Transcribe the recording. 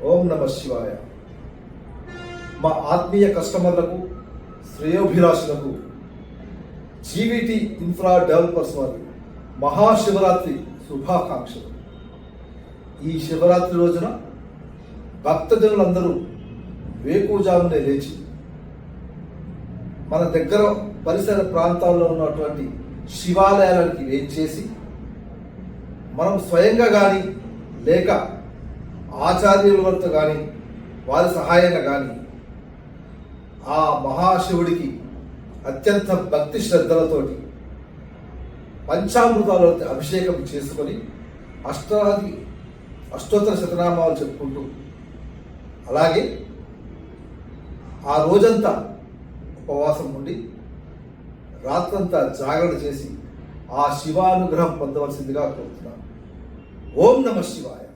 ఓం నమ శివాయ. మా ఆత్మీయ కస్టమర్లకు, శ్రేయోభిలాషులకు జీవీటీ ఇన్ఫ్రా డెవలపర్స్ వారి మహాశివరాత్రి శుభాకాంక్షలు. ఈ శివరాత్రి రోజున భక్తజనులందరూ వేకువజామునే లేచి మన దగ్గర పరిసర ప్రాంతాల్లో ఉన్నటువంటి శివాలయాలకి వేంచేసి మనం స్వయంగా కానీ లేక ఆచార్యులతో కానీ వారి సహాయంగా కానీ ఆ మహాశివుడికి అత్యంత భక్తి శ్రద్ధలతోటి పంచామృతాలతో అభిషేకం చేసుకొని అష్టోత్తర శతనామాలు చెప్పుకుంటూ అలాగే ఆ రోజంతా ఉపవాసం ఉండి రాత్రంతా జాగరణ చేసి ఆ శివానుగ్రహం పొందవలసిందిగా కోరుతున్నాను. ఓం నమ శివాయ.